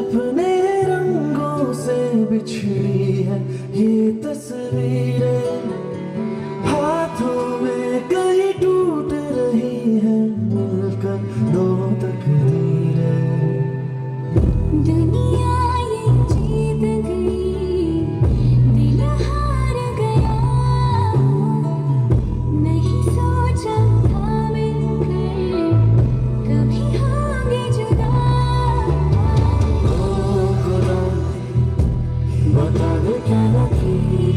अपने रंगों से बिछड़ी है ये तस्वीरें, हाथों में कहीं टूट रही है मिलकर दो तकदीरें। दुनिया ये जीत गई, दिल हार गया, नहीं सोचा था मिलकर कभी होंगे जुदा। ओ खुदा बता दे क्या लकीर